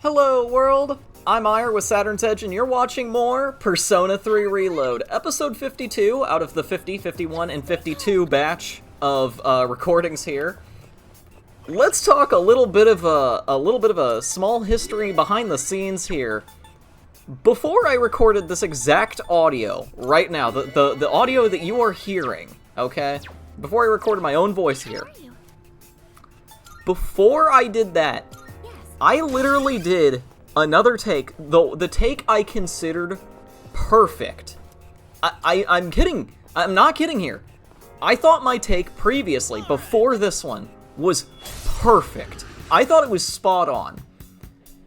Hello world, I'm Eire with Saturn's Edge and you're watching more Persona 3 Reload, episode 52 out of the 50, 51, and 52 batch of recordings here. Let's talk a little bit of a small history behind the scenes here. Before I recorded this exact audio right now, the audio that you are hearing, okay? Before I recorded my own voice here. Before I did that, I literally did another take, the take I considered perfect. I'm kidding. I'm not kidding here. I thought my take previously, before this one, was perfect. I thought it was spot on.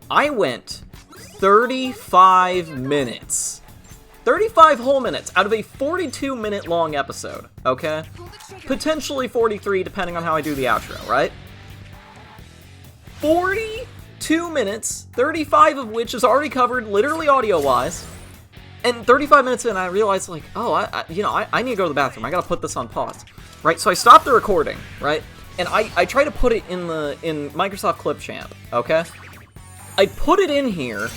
I went 35 minutes. 35 whole minutes out of a 42-minute long episode, okay? Potentially 43, depending on how I do the outro, right? 42 minutes, 35 of which is already covered, literally audio-wise. And 35 minutes in, I realized, like, oh, I need to go to the bathroom. I gotta put this on pause, right? So I stopped the recording, right? And I try to put it in Microsoft Clipchamp, okay? I put it in here,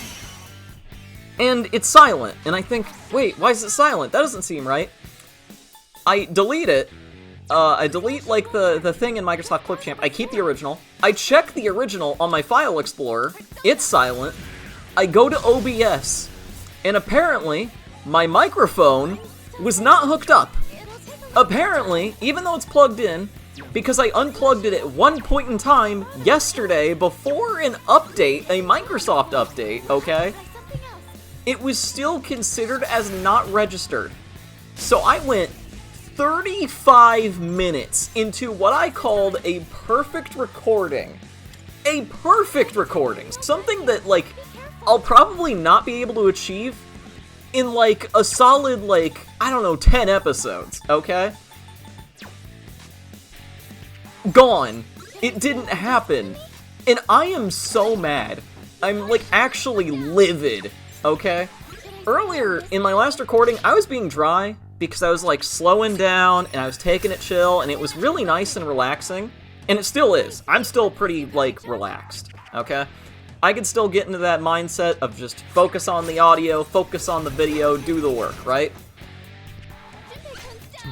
and it's silent. And I think, wait, why is it silent? That doesn't seem right. I delete it. I delete, like, the thing in Microsoft Clipchamp. I keep the original. I check the original on my File Explorer. It's silent. I go to OBS. And apparently, my microphone was not hooked up. Apparently, even though it's plugged in, because I unplugged it at one point in time yesterday before an update, a Microsoft update, okay? It was still considered as not registered. So I went 35 minutes into what I called a perfect recording. A perfect recording. Something that, like, I'll probably not be able to achieve in, like, a solid, like, I don't know, 10 episodes, okay? Gone. It didn't happen. And I am so mad. I'm, like, actually livid, okay? Earlier, in my last recording, I was being dry because I was, like, slowing down, and I was taking it chill, and it was really nice and relaxing. And it still is. I'm still pretty, like, relaxed, okay? I can still get into that mindset of just focus on the audio, focus on the video, do the work, right?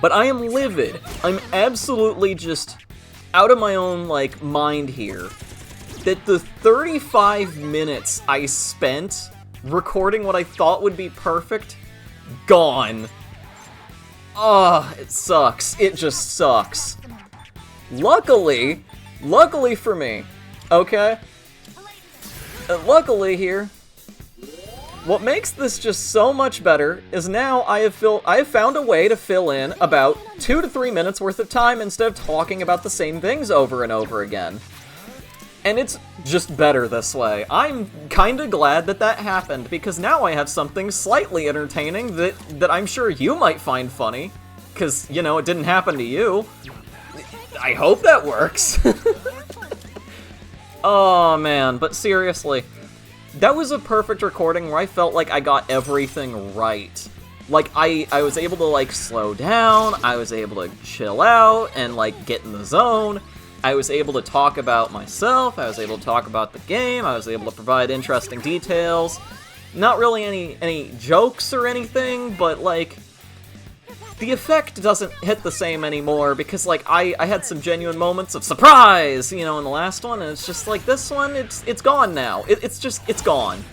But I am livid. I'm absolutely just out of my own, like, mind here. That the 35 minutes I spent recording what I thought would be perfect, gone. Oh, it sucks. It just sucks. Luckily for me, okay? Luckily here, what makes this just so much better is now I have found a way to fill in about 2 to 3 minutes worth of time instead of talking about the same things over and over again. And it's just better this way. I'm kinda glad that that happened, because now I have something slightly entertaining that I'm sure you might find funny. Because, you know, it didn't happen to you. I hope that works. Oh, man, but seriously. That was a perfect recording where I felt like I got everything right. Like, I was able to, like, slow down, I was able to chill out and, like, get in the zone. I was able to talk about myself, I was able to talk about the game, I was able to provide interesting details. Not really any jokes or anything, but, like, the effect doesn't hit the same anymore because, like, I had some genuine moments of surprise, you know, in the last one, and it's just like, this one, it's gone now. It's gone.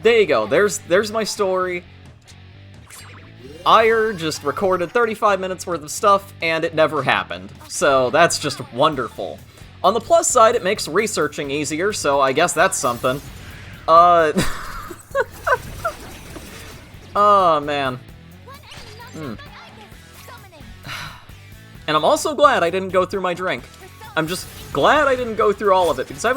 There you go. There's my story. Eire just recorded 35 minutes worth of stuff, and it never happened. So that's just wonderful. On the plus side, it makes researching easier, so I guess that's something. Oh, man. And I'm also glad I didn't go through my drink. I'm just glad I didn't go through all of it, because if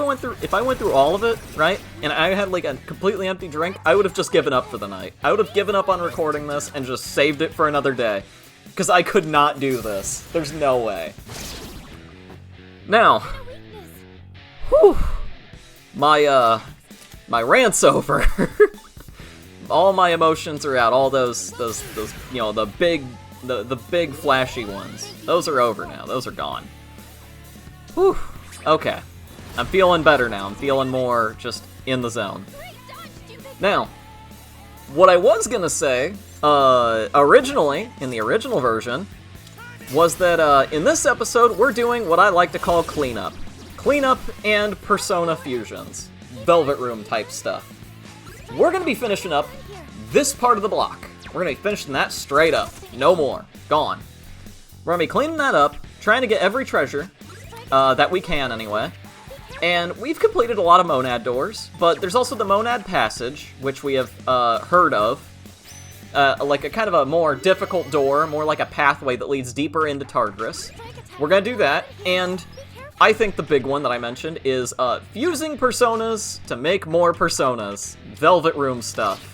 I went through all of it, right, and I had, like, a completely empty drink, I would have just given up for the night. I would have given up on recording this and just saved it for another day. Because I could not do this. There's no way. Now, whew, my rant's over. All my emotions are out. All those, you know, the big flashy ones. Those are over now. Those are gone. Whew. Okay. I'm feeling better now. I'm feeling more just in the zone. Now, what I was gonna say, originally, in the original version, was that in this episode, we're doing what I like to call cleanup. Cleanup and Persona fusions. Velvet Room type stuff. We're gonna be finishing up this part of the block. We're gonna be finishing that straight up. No more. Gone. We're gonna be cleaning that up, trying to get every treasure, that we can anyway. And we've completed a lot of Monad doors, but there's also the Monad Passage, which we have heard of. Like a kind of a more difficult door, more like a pathway that leads deeper into Tartarus. We're gonna do that, and I think the big one that I mentioned is fusing personas to make more personas. Velvet Room stuff.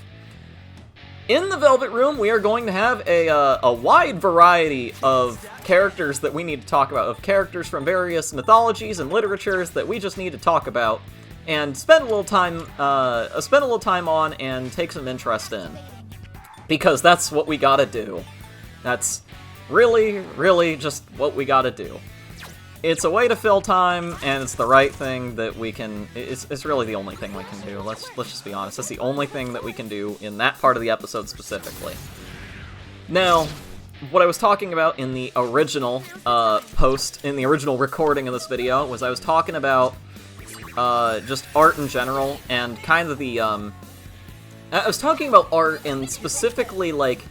In the Velvet Room, we are going to have a wide variety of characters that we need to talk about, of characters from various mythologies and literatures that we just need to talk about and spend a little time on and take some interest in. Because that's what we gotta do. That's really, really just what we gotta do. It's a way to fill time, and it's the right thing that we can... It's really the only thing we can do. Let's just be honest. It's the only thing that we can do in that part of the episode specifically. Now, what I was talking about in the original in the original recording of this video, was I was talking about just art in general, and kind of the... I was talking about art, and specifically, like,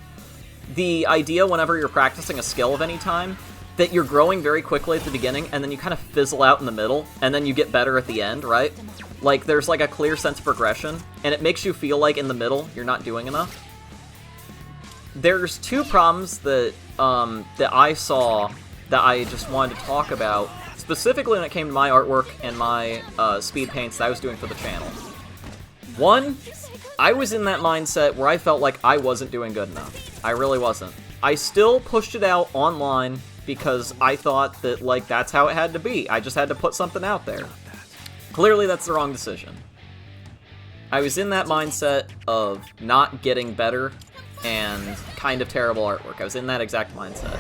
the idea whenever you're practicing a skill of any time, that you're growing very quickly at the beginning, and then you kind of fizzle out in the middle, and then you get better at the end, right? Like, there's like a clear sense of progression, and it makes you feel like in the middle, you're not doing enough. There's two problems that, that I saw that I just wanted to talk about, specifically when it came to my artwork and my speed paints that I was doing for the channel. One, I was in that mindset where I felt like I wasn't doing good enough. I really wasn't. I still pushed it out online, because I thought that, like, that's how it had to be. I just had to put something out there. Clearly, that's the wrong decision. I was in that mindset of not getting better and kind of terrible artwork. I was in that exact mindset.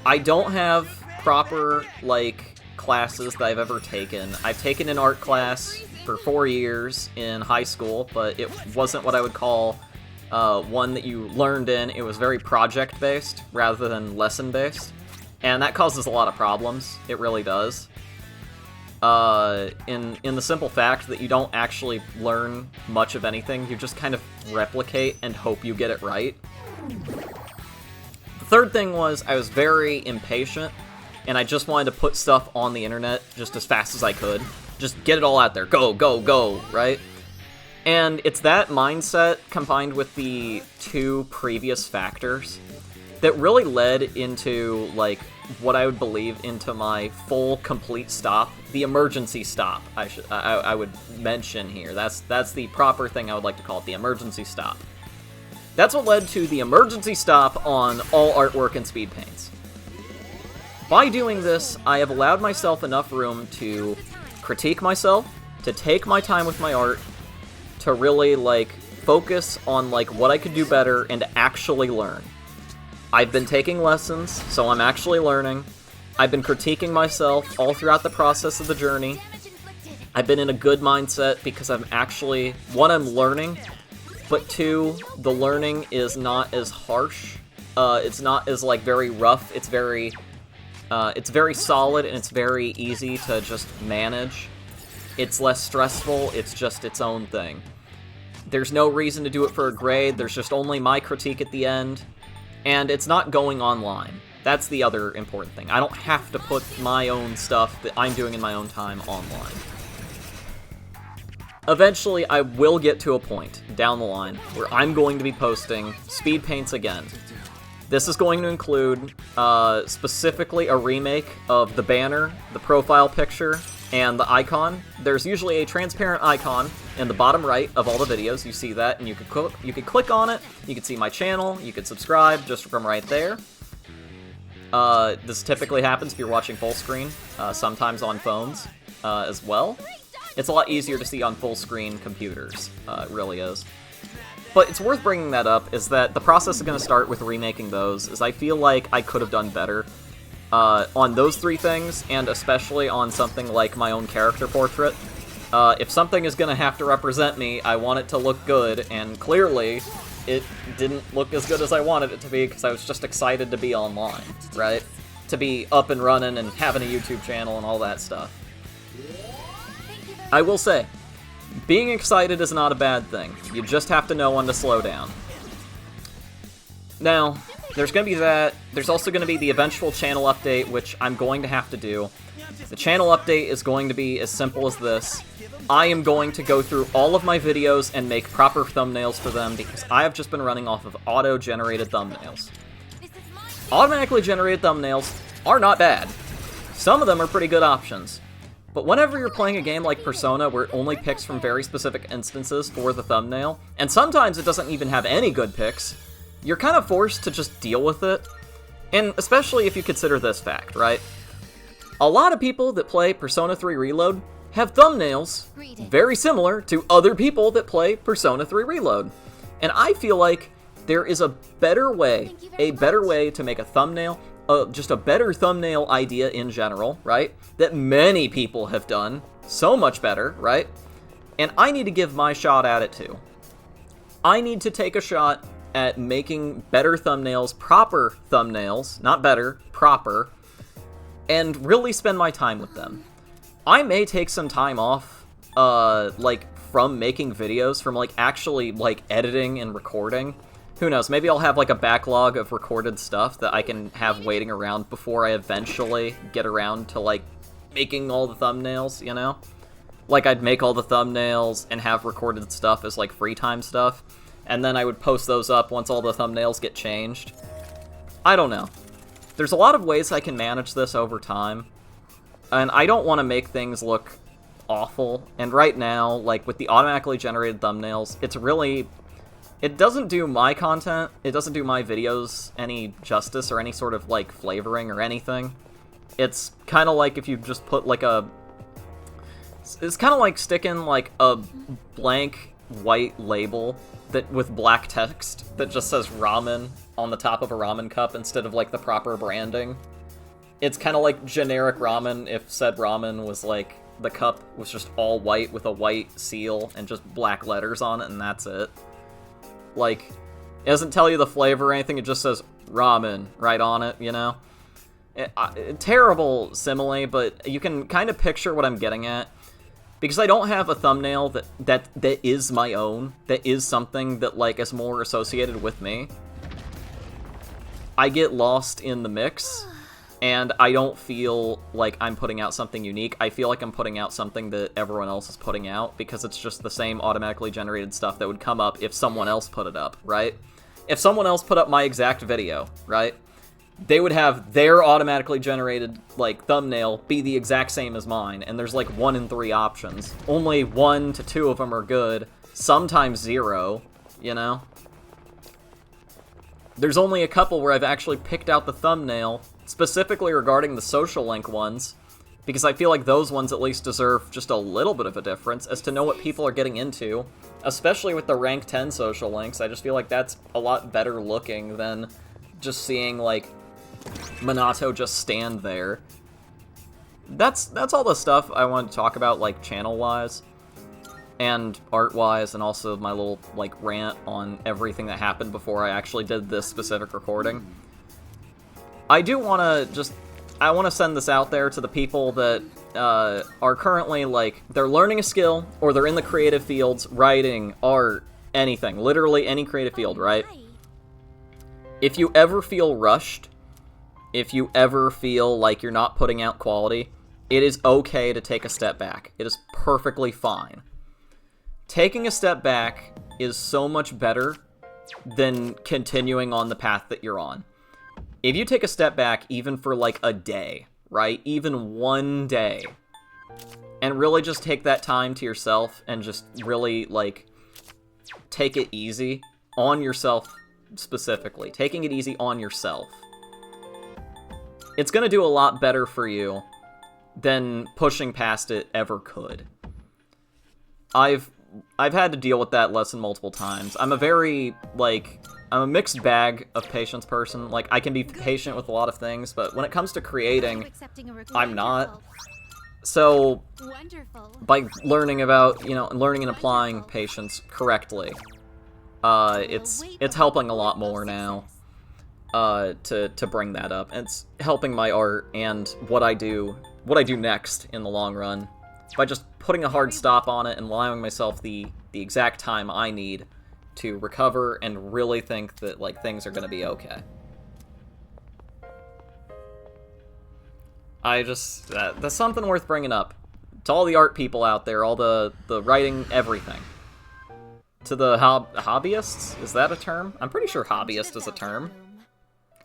I don't have proper, like, classes that I've ever taken. I've taken an art class for 4 years in high school, but it wasn't what I would call one that you learned in. It was very project-based rather than lesson-based. And that causes a lot of problems. It really does. In the simple fact that you don't actually learn much of anything, you just kind of replicate and hope you get it right. The third thing was, I was very impatient, and I just wanted to put stuff on the internet just as fast as I could. Just get it all out there. Go, go, go, right? And it's that mindset combined with the two previous factors that really led into, like, what I would believe into my full, complete stop. The emergency stop, I would mention here. That's the proper thing I would like to call it, the emergency stop. That's what led to the emergency stop on all artwork and speed paints. By doing this, I have allowed myself enough room to critique myself, to take my time with my art, to really, like, focus on, like, what I could do better and actually learn. I've been taking lessons, so I'm actually learning. I've been critiquing myself all throughout the process of the journey. I've been in a good mindset because I'm actually, one, I'm learning, but two, the learning is not as harsh. It's not as, like, very rough. It's very solid, and it's very easy to just manage. It's less stressful. It's just its own thing. There's no reason to do it for a grade. There's just only my critique at the end. And it's not going online. That's the other important thing. I don't have to put my own stuff that I'm doing in my own time online. Eventually, I will get to a point down the line where I'm going to be posting speed paints again. This is going to include specifically a remake of the banner, the profile picture, and the icon. There's usually a transparent icon in the bottom right of all the videos. You see that, and you can click on it. You can see my channel. You can subscribe just from right there. This typically happens if you're watching full screen, sometimes on phones as well. It's a lot easier to see on full screen computers, it really is. But it's worth bringing that up, is that the process is going to start with remaking those, as I feel like I could have done better. on those three things, and especially on something like my own character portrait. If something is gonna have to represent me, I want it to look good, and clearly, it didn't look as good as I wanted it to be, because I was just excited to be online, right? To be up and running and having a YouTube channel and all that stuff. I will say, being excited is not a bad thing. You just have to know when to slow down. Now, there's going to be that. There's also going to be the eventual channel update, which I'm going to have to do. The channel update is going to be as simple as this. I am going to go through all of my videos and make proper thumbnails for them, because I have just been running off of auto-generated thumbnails. Automatically generated thumbnails are not bad. Some of them are pretty good options. But whenever you're playing a game like Persona, where it only picks from very specific instances for the thumbnail, and sometimes it doesn't even have any good picks, you're kind of forced to just deal with it. And especially if you consider this fact, right? A lot of people that play Persona 3 Reload have thumbnails very similar to other people that play Persona 3 Reload. And I feel like there is a better way to make a thumbnail, just a better thumbnail idea in general, right? That many people have done so much better, right? And I need to give my shot at it too. I need to take a shot at making better thumbnails, proper thumbnails, not better, proper, and really spend my time with them. I may take some time off, like, from making videos, from, like, actually, like, editing and recording. Who knows, maybe I'll have, like, a backlog of recorded stuff that I can have waiting around before I eventually get around to, like, making all the thumbnails, you know? Like, I'd make all the thumbnails and have recorded stuff as, like, free time stuff, and then I would post those up once all the thumbnails get changed. I don't know. There's a lot of ways I can manage this over time, and I don't want to make things look awful, and right now, like, with the automatically generated thumbnails, it's really... It doesn't do my content, it doesn't do my videos any justice or any sort of, like, flavoring or anything. It's kind of like if you just put, like, a... It's kind of like sticking, like, a blank white label that with black text that just says ramen on the top of a ramen cup instead of, like, the proper branding. It's kind of like generic ramen if said ramen was, like, the cup was just all white with a white seal and just black letters on it, and that's it. Like, it doesn't tell you the flavor or anything, it just says ramen right on it, you know? Terrible simile, but you can kind of picture what I'm getting at. Because I don't have a thumbnail that is my own, that is something that, like, is more associated with me. I get lost in the mix, and I don't feel like I'm putting out something unique. I feel like I'm putting out something that everyone else is putting out, because it's just the same automatically generated stuff that would come up if someone else put it up, right? If someone else put up my exact video, right? They would have their automatically generated, like, thumbnail be the exact same as mine, and there's, like, 1 in 3 options. Only 1 to 2 of them are good, sometimes 0, you know? There's only a couple where I've actually picked out the thumbnail, specifically regarding the social link ones, because I feel like those ones at least deserve just a little bit of a difference as to know what people are getting into, especially with the rank 10 social links. I just feel like that's a lot better looking than just seeing, like, Minato just stand there. That's all the stuff I wanted to talk about, like, channel-wise, and art-wise, and also my little, like, rant on everything that happened before I actually did this specific recording. I do want to I want to send this out there to the people that are currently, like, they're learning a skill, or they're in the creative fields, writing, art, anything, literally any creative field, right? If you ever feel rushed, if you ever feel like you're not putting out quality, it is okay to take a step back. It is perfectly fine. Taking a step back is so much better than continuing on the path that you're on. If you take a step back even for, like, a day, right? Even one day, and really just take that time to yourself and just really, like, take it easy on yourself specifically. Taking it easy on yourself. It's going to do a lot better for you than pushing past it ever could. I've had to deal with that lesson multiple times. I'm a very, like, I'm a mixed bag of patience person. Like, I can be patient with a lot of things, but when it comes to creating, I'm not. So, by learning about, learning and applying patience correctly, it's helping a lot more now, to bring that up. And it's helping my art and what I do next in the long run, by just putting a hard stop on it and allowing myself the exact time I need to recover and really think that, like, things are gonna be okay. That's something worth bringing up. To all the art people out there, all the writing, everything. To the hobbyists? Is that a term? I'm pretty sure hobbyist is a term.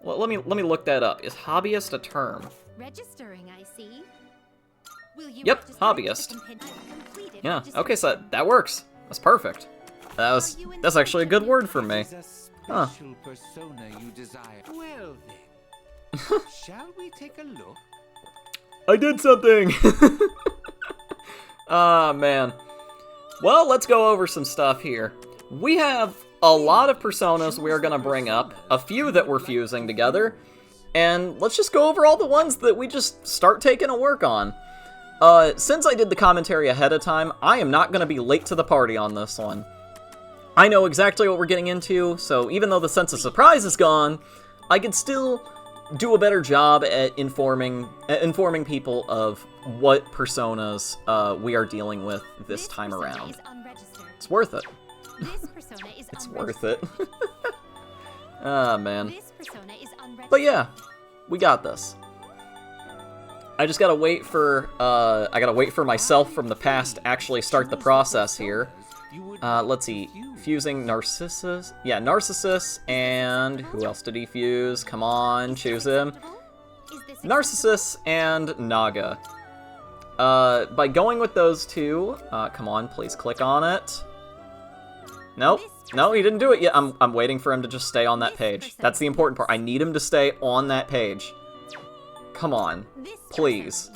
Well, let me look that up. Is hobbyist a term? Registering, I see. Yep, hobbyist. Yeah, okay, so that works. That's perfect. That's actually a good word for me. Huh. Well then, shall we take a look? I did something! Ah, man. Well, let's go over some stuff here. We have a lot of personas we are going to bring up, a few that we're fusing together, and let's just go over all the ones that we just start taking a work on. Since I did the commentary ahead of time, I am not going to be late to the party on this one. I know exactly what we're getting into, so even though the sense of surprise is gone, I can still do a better job at informing people of what personas we are dealing with this time around. It's worth it. It's worth it. Ah, man. But yeah, we got this. I just gotta wait for, myself from the past to actually start the process here. Let's see, fusing Narcissus. Yeah, Narcissus, and who else did he fuse? Come on, choose him. Narcissus and Naga. By going with those two, come on, please click on it. Nope. No, he didn't do it yet. I'm waiting for him to just stay on that page. That's the important part. I need him to stay on that page. Come on, please.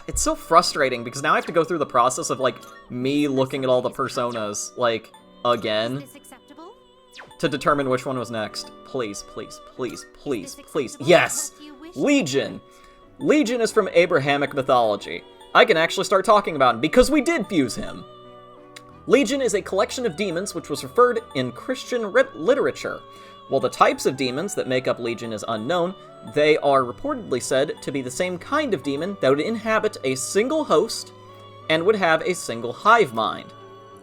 It's so frustrating, because now I have to go through the process of, like, me looking at all the personas, like, again, to determine which one was next. Please, please, please, please, please. Yes! Legion! Legion is from Abrahamic mythology. I can actually start talking about him, because we did fuse him. Legion is a collection of demons which was referred in Christian literature. While the types of demons that make up Legion is unknown, they are reportedly said to be the same kind of demon that would inhabit a single host and would have a single hive mind.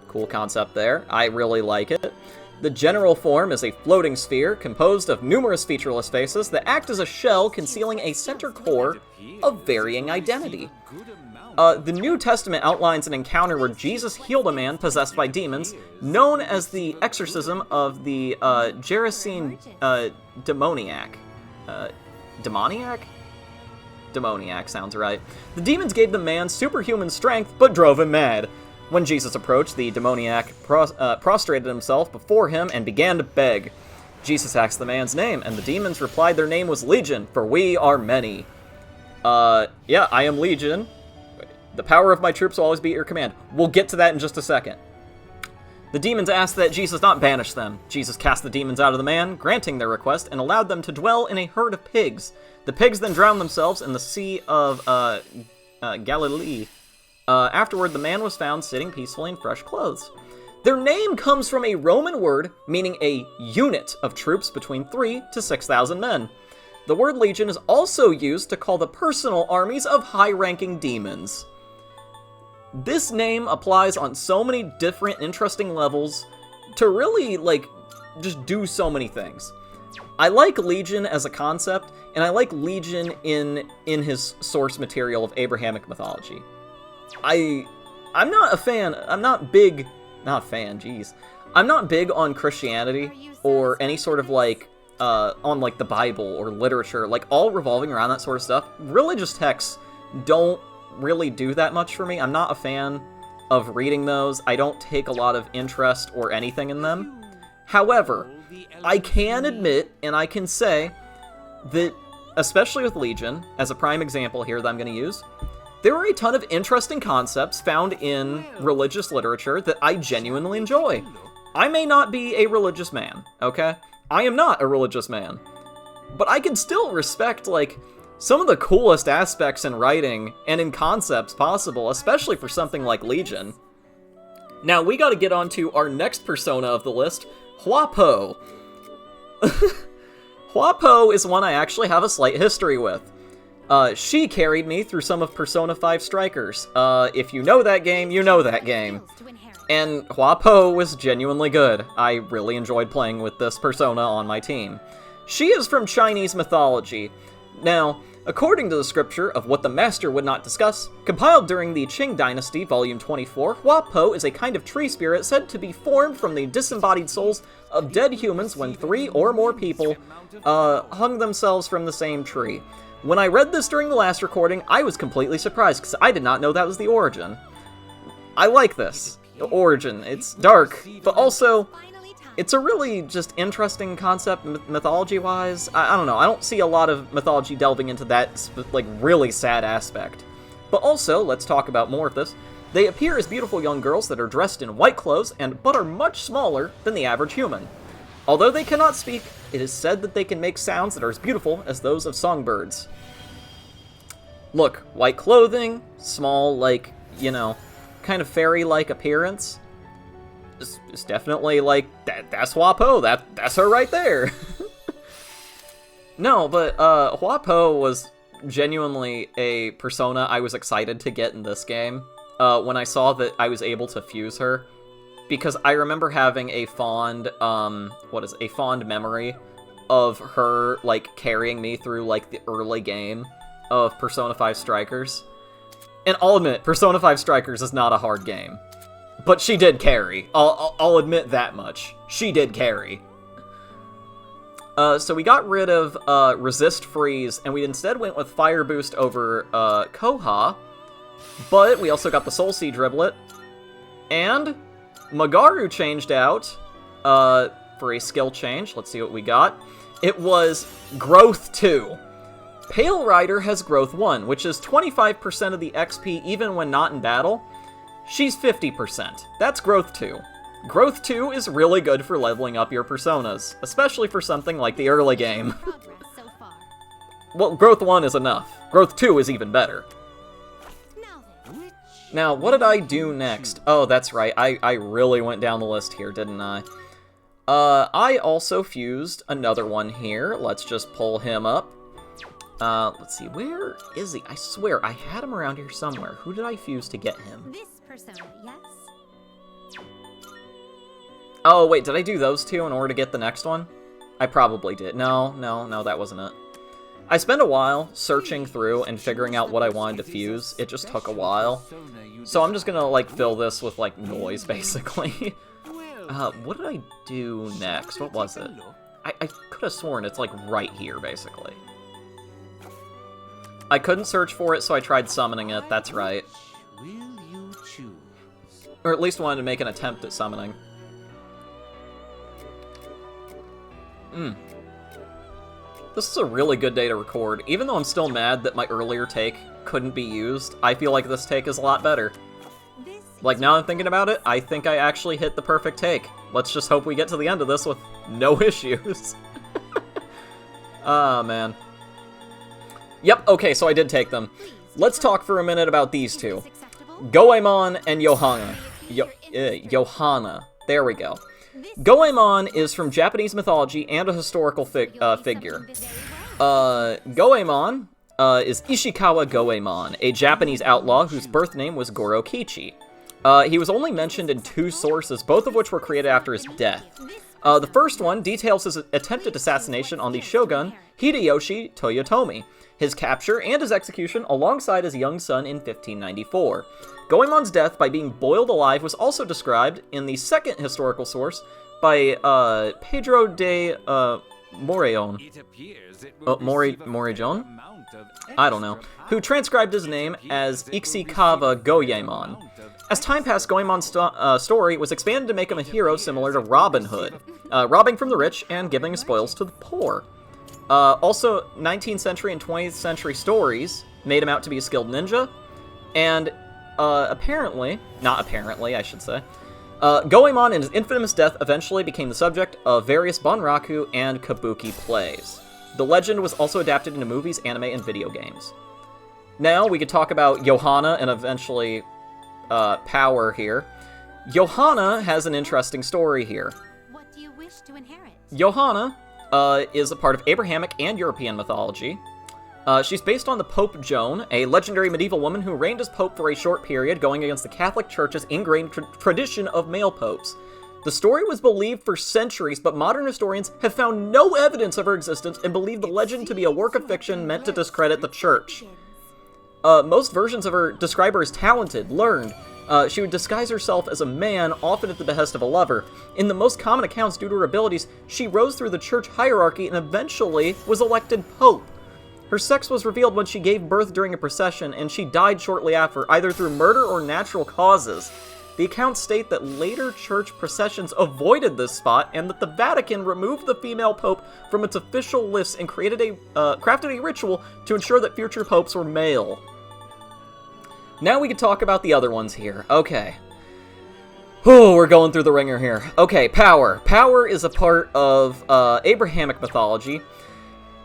Cool concept there. I really like it. The general form is a floating sphere composed of numerous featureless faces that act as a shell concealing a center core of varying identity. The New Testament outlines an encounter where Jesus healed a man possessed by demons, known as the exorcism of the Gerasene demoniac. Demoniac? Demoniac sounds right. The demons gave the man superhuman strength, but drove him mad. When Jesus approached, the demoniac prostrated himself before him and began to beg. Jesus asked the man's name, and the demons replied their name was Legion, for we are many. Yeah, I am Legion. The power of my troops will always be at your command. We'll get to that in just a second. The demons asked that Jesus not banish them. Jesus cast the demons out of the man, granting their request, and allowed them to dwell in a herd of pigs. The pigs then drowned themselves in the Sea of Galilee. Afterward, the man was found sitting peacefully in fresh clothes. Their name comes from a Roman word meaning a unit of troops between 3,000 to 6,000 men. The word legion is also used to call the personal armies of high-ranking demons. This name applies on so many different interesting levels to really, like, just do so many things. I like Legion as a concept, and I like Legion in his source material of Abrahamic mythology. I'm not a fan, I'm not big on Christianity or any sort of, like, on, like, the Bible or literature, like, all revolving around that sort of stuff. Religious texts don't really do that much for me. I'm not a fan of reading those. I don't take a lot of interest or anything in them. However, I can admit, and I can say, that, especially with Legion, as a prime example here that I'm going to use, there are a ton of interesting concepts found in religious literature that I genuinely enjoy. I may not be a religious man, okay? I am not a religious man. But I can still respect, like, some of the coolest aspects in writing and in concepts possible, especially for something like Legion. Now, we gotta get on to our next persona of the list, Huapo. Huapo is one I actually have a slight history with. She carried me through some of Persona 5 Strikers. If you know that game, you know that game. And Huapo was genuinely good. I really enjoyed playing with this persona on my team. She is from Chinese mythology. Now, according to the scripture of What the Master Would Not Discuss, compiled during the Qing Dynasty, Volume 24, Huapo is a kind of tree spirit said to be formed from the disembodied souls of dead humans when 3 or more people hung themselves from the same tree. When I read this during the last recording, I was completely surprised, because I did not know that was the origin. I like this. The origin. It's dark, but also, it's a really just interesting concept mythology-wise. I don't know, I don't see a lot of mythology delving into that, like, really sad aspect. But also, let's talk about more of this. They appear as beautiful young girls that are dressed in white clothes but are much smaller than the average human. Although they cannot speak, it is said that they can make sounds that are as beautiful as those of songbirds. Look, white clothing, small, like, you know, kind of fairy-like appearance. It's definitely, like, that's Huapo, that's her right there. No, but, Huapo was genuinely a persona I was excited to get in this game, when I saw that I was able to fuse her. Because I remember having a fond, a fond memory of her, like, carrying me through, like, the early game of Persona 5 Strikers. And I'll admit, Persona 5 Strikers is not a hard game. But she did carry. I'll admit that much. She did carry. So we got rid of, Resist Freeze, and we instead went with Fire Boost over, Koha. But we also got the Soul Seed Driblet. And Magaru changed out for a skill change. Let's see what we got. It was Growth 2. Pale Rider has Growth 1, which is 25% of the XP even when not in battle. She's 50%. That's Growth 2. Growth 2 is really good for leveling up your personas, especially for something like the early game. Well, Growth 1 is enough. Growth 2 is even better. Now, what did I do next? Oh, that's right. I really went down the list here, didn't I? I also fused another one here. Let's just pull him up. Let's see. Where is he? I swear, I had him around here somewhere. Who did I fuse to get him? This persona, yes? Oh, wait, did I do those two in order to get the next one? I probably did. No, that wasn't it. I spent a while searching through and figuring out what I wanted to fuse. It just took a while. So I'm just gonna, like, fill this with, like, noise, basically. What did I do next? What was it? I could have sworn it's, like, right here, basically. I couldn't search for it, so I tried summoning it. That's right. Or at least wanted to make an attempt at summoning. This is a really good day to record. Even though I'm still mad that my earlier take couldn't be used, I feel like this take is a lot better. Like, now I'm thinking about it, I think I actually hit the perfect take. Let's just hope we get to the end of this with no issues. Ah, man. Yep, okay, so I did take them. Let's talk for a minute about these two. Goemon and Johanna. Johanna. There we go. Goemon is from Japanese mythology and a historical figure. Goemon is Ishikawa Goemon, a Japanese outlaw whose birth name was Goro Kichi. He was only mentioned in 2 sources, both of which were created after his death. The first one details his attempted assassination on the shogun Hideyoshi Toyotomi, his capture and his execution alongside his young son in 1594. Goemon's death by being boiled alive was also described in the second historical source by Pedro de Morellón. Morellón? I don't know. Who transcribed his name as Ishikawa Goemon. As time passed, Goemon's story was expanded to make him a hero similar to Robin Hood, robbing from the rich and giving spoils to the poor. Also, 19th century and 20th century stories made him out to be a skilled ninja, and not apparently, I should say, Goemon and his infamous death eventually became the subject of various Bunraku and Kabuki plays. The legend was also adapted into movies, anime, and video games. Now we could talk about Johanna and eventually Power here. Johanna has an interesting story here. What do you wish to inherit? Johanna is a part of Abrahamic and European mythology. She's based on the Pope Joan, a legendary medieval woman who reigned as pope for a short period, going against the Catholic Church's ingrained tradition of male popes. The story was believed for centuries, but modern historians have found no evidence of her existence and believe the legend to be a work of fiction meant to discredit the Church. Most versions of her describe her as talented, learned. She would disguise herself as a man, often at the behest of a lover. In the most common accounts, due to her abilities, she rose through the church hierarchy and eventually was elected pope. Her sex was revealed when she gave birth during a procession, and she died shortly after, either through murder or natural causes. The accounts state that later church processions avoided this spot, and that the Vatican removed the female pope from its official lists and crafted a ritual to ensure that future popes were male. Now we can talk about the other ones here. Okay. Oh, we're going through the ringer here. Okay, Power. Power is a part of Abrahamic mythology.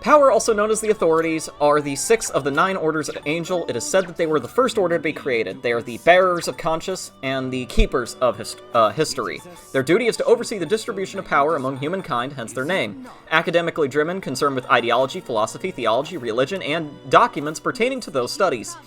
Power, also known as the Authorities, are the 6th of the 9 orders of angel. It is said that they were the first order to be created. They are the bearers of conscience and the keepers of history. Their duty is to oversee the distribution of power among humankind, hence their name. Academically driven, concerned with ideology, philosophy, theology, religion, and documents pertaining to those studies.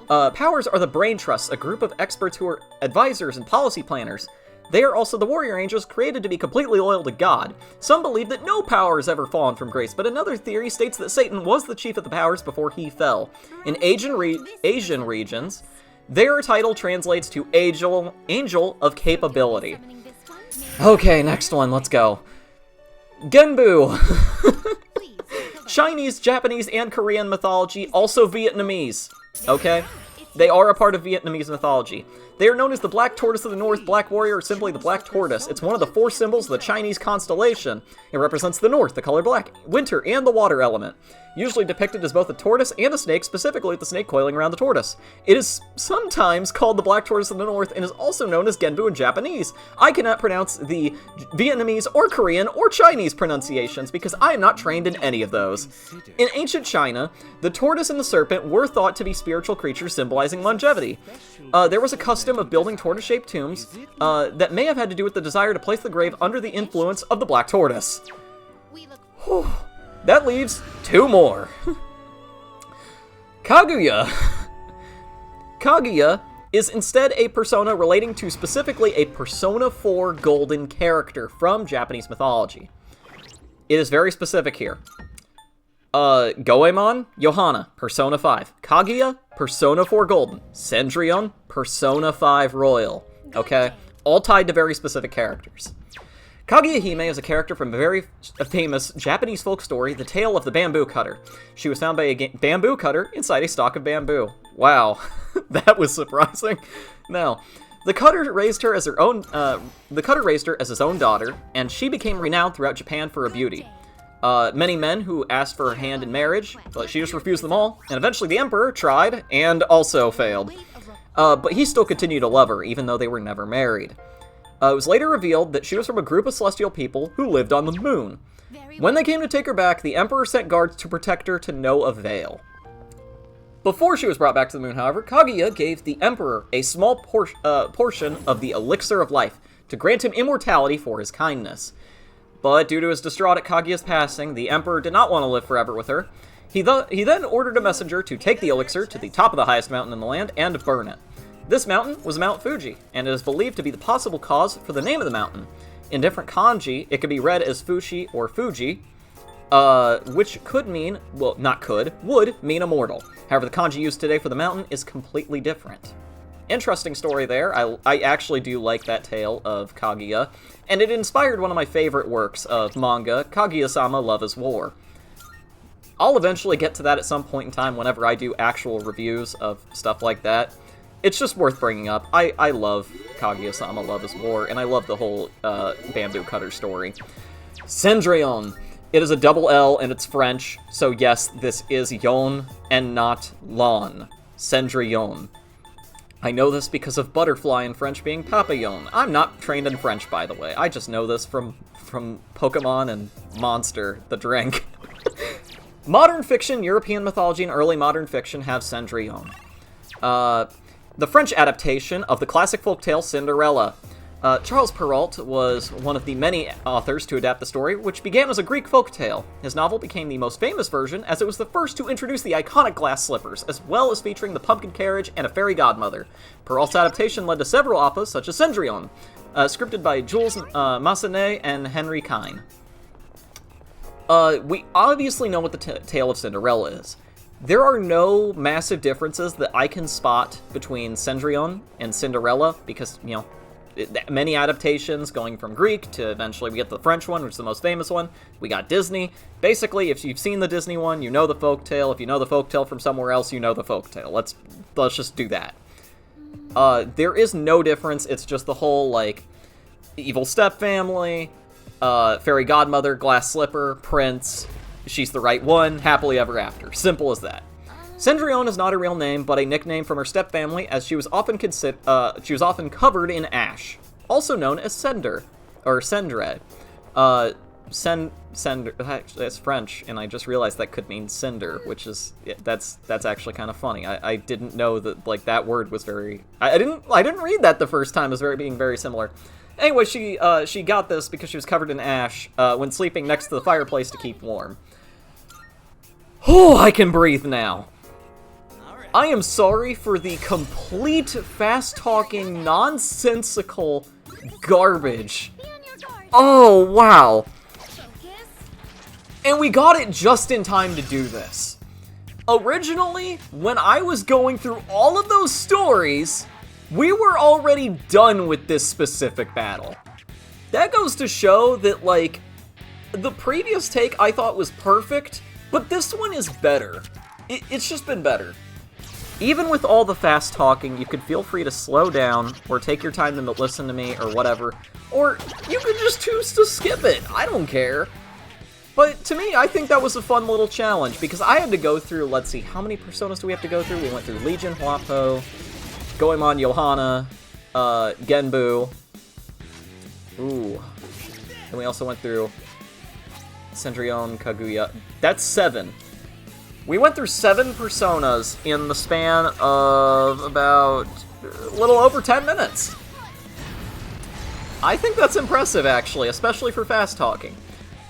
Powers are the Brain Trusts, a group of experts who are advisors and policy planners. They are also the warrior angels created to be completely loyal to God. Some believe that no power has ever fallen from grace, but another theory states that Satan was the chief of the powers before he fell. In Asian regions, their title translates to Angel of Capability. Okay, next one, let's go. Genbu. Chinese, Japanese, and Korean mythology, also Vietnamese. Okay? They are a part of Vietnamese mythology. They are known as the Black Tortoise of the North, Black Warrior, or simply the Black Tortoise. It's one of the 4 symbols of the Chinese constellation. It represents the North, the color black, winter, and the water element. Usually depicted as both a tortoise and a snake, specifically with the snake coiling around the tortoise. It is sometimes called the Black Tortoise of the North and is also known as Genbu in Japanese. I cannot pronounce the Vietnamese or Korean or Chinese pronunciations because I am not trained in any of those. In ancient China, the tortoise and the serpent were thought to be spiritual creatures symbolizing longevity. There was a custom of building tortoise-shaped tombs that may have had to do with the desire to place the grave under the influence of the black tortoise. Whew. That leaves 2 more. Kaguya. Kaguya is instead a persona relating to specifically a Persona 4 golden character from Japanese mythology. It is very specific here. Goemon, Johanna, Persona 5. Kaguya, Persona 4 Golden. Cendrillon, Persona 5 Royal. Okay? All tied to very specific characters. Kaguya Hime is a character from a very famous Japanese folk story, The Tale of the Bamboo Cutter. She was found by a bamboo cutter inside a stalk of bamboo. Wow, that was surprising. Now, the cutter raised her as his own daughter, and she became renowned throughout Japan for her beauty. Many men who asked for her hand in marriage, but she just refused them all, and eventually the emperor tried and also failed. But he still continued to love her, even though they were never married. It was later revealed that she was from a group of celestial people who lived on the moon. When they came to take her back, the emperor sent guards to protect her to no avail. Before she was brought back to the moon, however, Kaguya gave the emperor a small portion of the elixir of life to grant him immortality for his kindness. But due to his distraught at Kaguya's passing, the emperor did not want to live forever with her. He then ordered a messenger to take the elixir to the top of the highest mountain in the land and burn it. This mountain was Mount Fuji, and it is believed to be the possible cause for the name of the mountain. In different kanji, it could be read as Fushi or Fuji, which could mean, well, not could, would mean immortal. However, the kanji used today for the mountain is completely different. Interesting story there. I actually do like that tale of Kaguya, and it inspired one of my favorite works of manga, Kaguya-sama Love is War. I'll eventually get to that at some point in time whenever I do actual reviews of stuff like that. It's just worth bringing up. I love Kaguya-sama Love is War, and I love the whole bamboo cutter story. Cendrillon. It is a double L, and it's French, so yes, this is yon and not lon. Cendrillon. I know this because of butterfly in French being papillon. I'm not trained in French, by the way. I just know this from Pokemon and Monster, the drink. Modern fiction, European mythology, and early modern fiction have Cendrillon. The French adaptation of the classic folktale Cinderella. Charles Perrault was one of the many authors to adapt the story, which began as a Greek folktale. His novel became the most famous version, as it was the first to introduce the iconic glass slippers, as well as featuring the pumpkin carriage and a fairy godmother. Perrault's adaptation led to several operas, such as Cendrillon, scripted by Jules Massenet and Henry Kine. We obviously know what the tale of Cinderella is. There are no massive differences that I can spot between Cendrillon and Cinderella, because, you know, many adaptations going from Greek to eventually we get the French one, which is the most famous one. We got Disney. Basically, if you've seen the Disney one, you know the folktale. If you know the folktale from somewhere else, you know the folktale. Let's just do that. There is no difference. It's just the whole, like, evil stepfamily, fairy godmother, glass slipper, prince, she's the right one, happily ever after. Simple as that. Cendrillon is not a real name, but a nickname from her stepfamily, as she was often covered in ash, also known as Cendre, or Cendre. Cendre, that's French, and I just realized that could mean cinder, which is, that's actually kind of funny. I didn't know that, like, that word was very, I didn't read that the first time as being very similar. Anyway, she got this because she was covered in ash, when sleeping next to the fireplace to keep warm. Oh, I can breathe now. I am sorry for the complete, fast-talking, nonsensical garbage. Oh, wow. And we got it just in time to do this. Originally, when I was going through all of those stories, we were already done with this specific battle. That goes to show that, like, the previous take I thought was perfect, but this one is better. It's just been better. Even with all the fast talking, you could feel free to slow down, or take your time to listen to me, or whatever. Or you could just choose to skip it, I don't care. But to me, I think that was a fun little challenge, because I had to go through, let's see, how many personas do we have to go through? We went through Legion, Huapo, Goemon, Johanna, Genbu. Ooh. And we also went through Cendrillon, Kaguya. That's 7. We went through 7 personas in the span of about a little over 10 minutes. I think that's impressive, actually, especially for fast talking.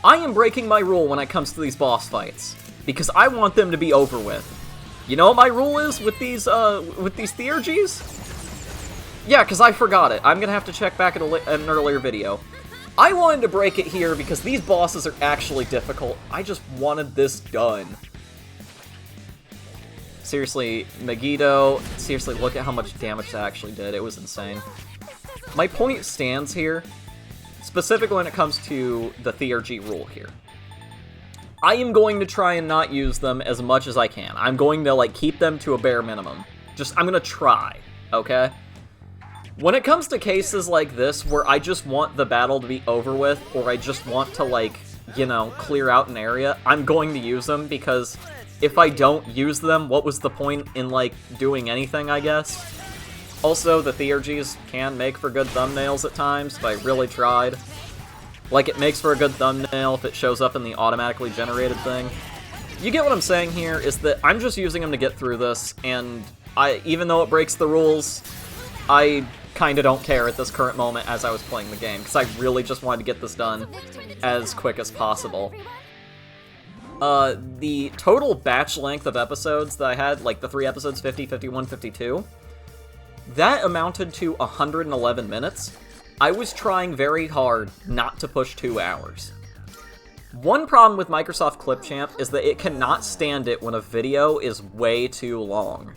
I am breaking my rule when it comes to these boss fights, because I want them to be over with. You know what my rule is with these theurgies? Yeah, because I forgot it. I'm gonna have to check back at an earlier video. I wanted to break it here because these bosses are actually difficult. I just wanted this done. Seriously, Megiddo, seriously, look at how much damage that actually did. It was insane. My point stands here, specifically when it comes to the theurgy rule here. I am going to try and not use them as much as I can. I'm going to, like, keep them to a bare minimum. I'm gonna try, okay? When it comes to cases like this, where I just want the battle to be over with, or I just want to, like, you know, clear out an area, I'm going to use them, because if I don't use them, what was the point in, like, doing anything, I guess? Also, the theurgies can make for good thumbnails at times, but I really tried. Like, it makes for a good thumbnail if it shows up in the automatically generated thing. You get what I'm saying here, is that I'm just using them to get through this, and even though it breaks the rules, I kinda don't care at this current moment as I was playing the game, because I really just wanted to get this done as quick as possible. The total batch length of episodes that I had, like the 3 episodes, 50, 51, 52, that amounted to 111 minutes. I was trying very hard not to push 2 hours. One problem with Microsoft Clipchamp is that it cannot stand it when a video is way too long,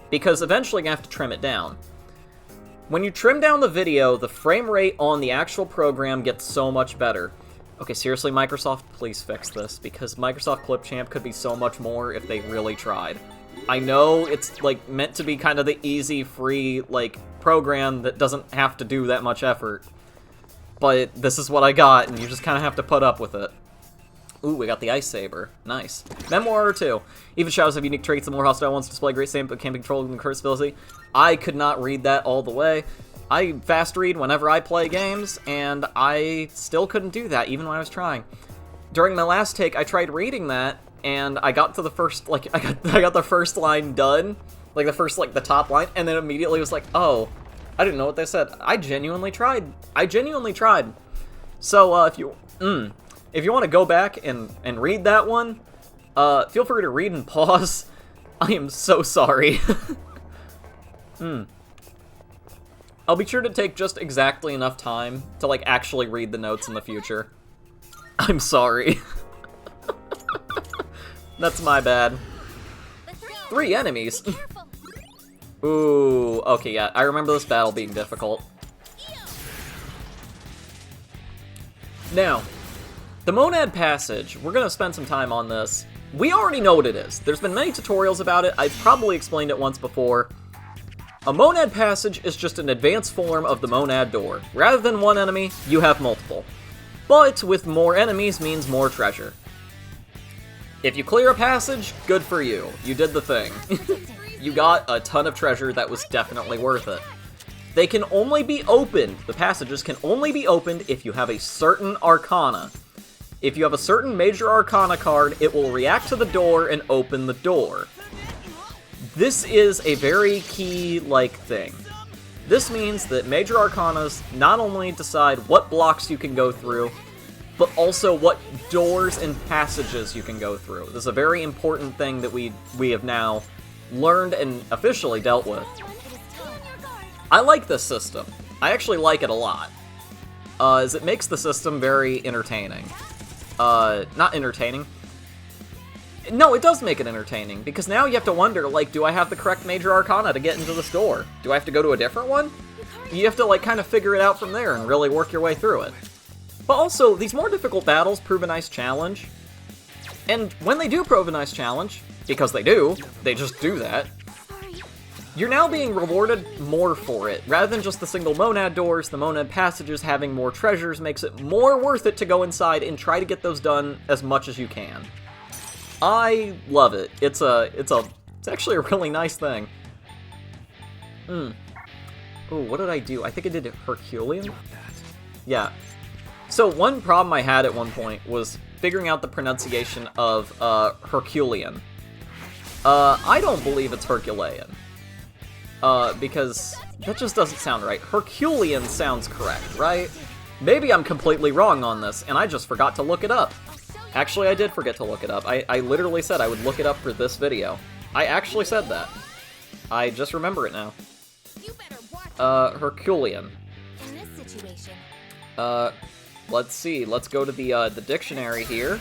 because eventually you have to trim it down. When you trim down the video, the frame rate on the actual program gets so much better. Okay, seriously, Microsoft, please fix this, because Microsoft Clipchamp could be so much more if they really tried. I know it's, like, meant to be kind of the easy, free, like, program that doesn't have to do that much effort, but this is what I got, and you just kind of have to put up with it. Ooh, we got the Ice Saber. Nice. Memoir 2. Even shadows have unique traits. The more hostile ones display great stamina but can be controlled in the curse ability. I could not read that all the way. I fast read whenever I play games, and I still couldn't do that, even when I was trying. During my last take, I tried reading that, and I got to the first, like, I got the first line done, like, the top line, and then immediately was like, oh, I didn't know what they said. I genuinely tried. So, if you want to go back and read that one, feel free to read and pause. I am so sorry. I'll be sure to take just exactly enough time to, like, actually read the notes in the future. I'm sorry. That's my bad. 3 enemies. Ooh, okay, yeah, I remember this battle being difficult. Now, the Monad Passage, we're gonna spend some time on this. We already know what it is. There's been many tutorials about it. I've probably explained it once before. A Monad Passage is just an advanced form of the Monad Door. Rather than one enemy, you have multiple. But with more enemies means more treasure. If you clear a passage, good for you. You did the thing. You got a ton of treasure that was definitely worth it. They can only be opened, the passages can only be opened if you have a certain Arcana. If you have a certain Major Arcana card, it will react to the door and open the door. This is a very key, thing. This means that Major Arcanas not only decide what blocks you can go through, but also what doors and passages you can go through. This is a very important thing that we have now learned and officially dealt with. I like this system. I actually like it a lot. As it makes the system very entertaining. Not entertaining. No, it does make it entertaining, because now you have to wonder, do I have the correct Major Arcana to get into this door? Do I have to go to a different one? You have to, kind of figure it out from there and really work your way through it. But also, these more difficult battles prove a nice challenge. And when they do prove a nice challenge, because they do, they just do that, you're now being rewarded more for it. Rather than just the single Monad doors, the Monad passages having more treasures makes it more worth it to go inside and try to get those done as much as you can. I love it. It's actually a really nice thing. Oh, what did I do? I think I did Herculean? Yeah. So one problem I had at one point was figuring out the pronunciation of Herculean. I don't believe it's Herculean. Because that just doesn't sound right. Herculean sounds correct, right? Maybe I'm completely wrong on this, and I just forgot to look it up. Actually, I did forget to look it up. I literally said I would look it up for this video. I actually said that. I just remember it now. Herculean. In this situation. Let's see. Let's go to the dictionary here.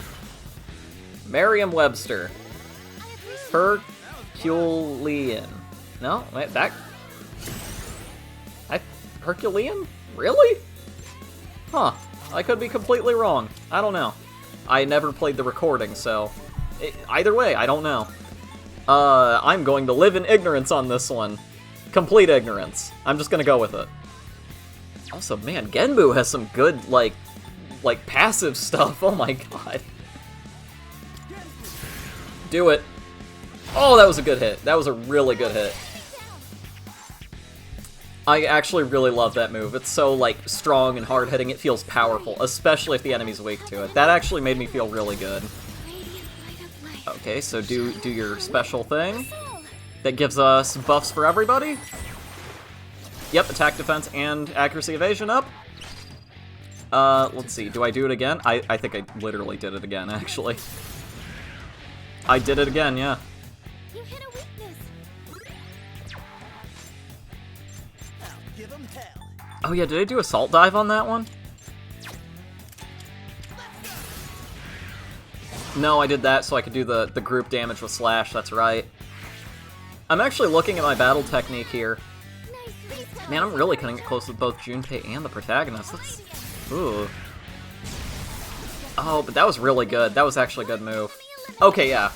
Merriam-Webster. Herculean. No, wait, that... Herculean? Really? Huh. I could be completely wrong. I don't know. I never played the recording, so... either way, I don't know. I'm going to live in ignorance on this one. Complete ignorance. I'm just gonna go with it. Also, man, Genbu has some good, like passive stuff. Oh my god. Do it. Oh, that was a good hit. That was a really good hit. I actually really love that move. It's so, strong and hard-hitting. It feels powerful, especially if the enemy's weak to it. That actually made me feel really good. Okay, so do your special thing. That gives us buffs for everybody. Yep, attack, defense, and accuracy evasion up. Let's see. Do I do it again? I think I literally did it again, actually. I did it again, yeah. You hit a weakness. Oh yeah, did I do Assault Dive on that one? No, I did that so I could do the group damage with Slash, that's right. I'm actually looking at my battle technique here. Man, I'm really cutting it close with both Junpei and the protagonist. That's... ooh. Oh, but that was really good. That was actually a good move. Okay, yeah.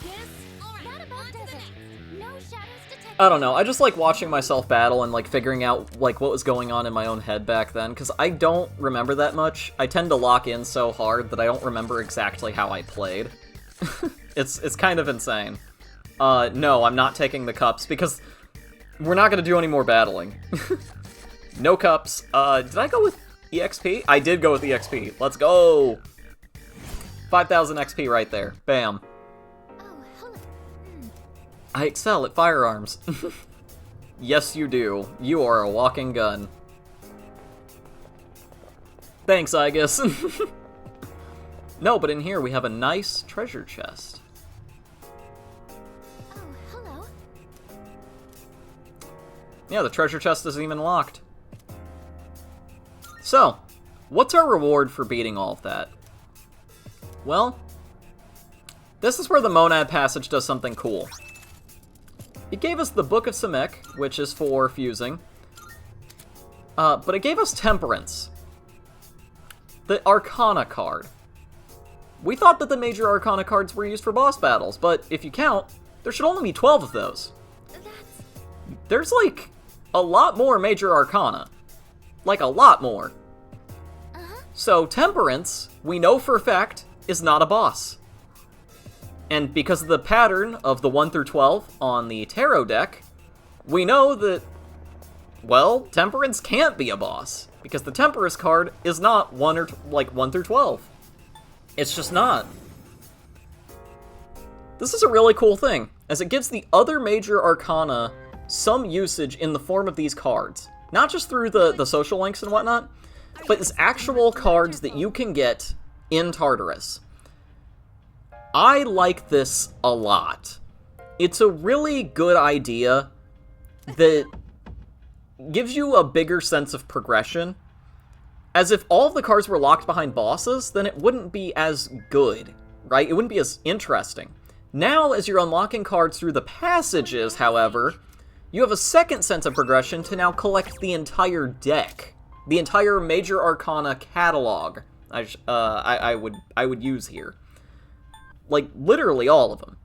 I don't know, I just like watching myself battle and like figuring out like what was going on in my own head back then, because I don't remember that much. I tend to lock in so hard that I don't remember exactly how I played. It's kind of insane. No, I'm not taking the cups, because we're not gonna do any more battling. No cups. Did I go with EXP? I did go with EXP. Let's go! 5,000 XP right there. Bam. Oh, hello. I excel at firearms. Yes, you do. You are a walking gun. Thanks, I guess. No, but in here we have a nice treasure chest. Oh, hello. Yeah, the treasure chest isn't even locked. So, what's our reward for beating all of that? Well, this is where the Monad passage does something cool. It gave us the Book of Samek, which is for fusing. But it gave us Temperance. The Arcana card. We thought that the major Arcana cards were used for boss battles, but if you count, there should only be 12 of those. That's... There's, like, a lot more major Arcana. Like, a lot more. So, Temperance, we know for a fact, is not a boss. And because of the pattern of the 1 through 12 on the Tarot deck, we know that, well, Temperance can't be a boss. Because the Temperance card is not 1 through 12. It's just not. This is a really cool thing, as it gives the other major Arcana some usage in the form of these cards. Not just through the social links and whatnot, but as actual cards that you can get in Tartarus. I like this a lot. It's a really good idea that gives you a bigger sense of progression. As if all of the cards were locked behind bosses, then it wouldn't be as good, right? It wouldn't be as interesting. Now, as you're unlocking cards through the passages, however, you have a second sense of progression to now collect the entire deck. The entire Major Arcana catalog I would use here. Like, literally all of them.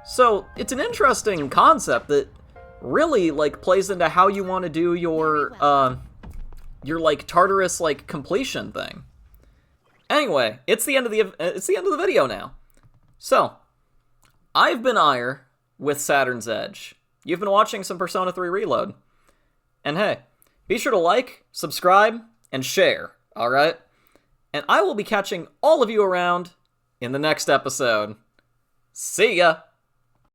So, it's an interesting concept that really, like, plays into how you want to do your like, Tartarus, like, completion thing. Anyway, it's the end of the video now. So, I've been Eire with Saturn's Edge. You've been watching some Persona 3 Reload. And hey, be sure to like, subscribe, and share, alright? And I will be catching all of you around in the next episode. See ya!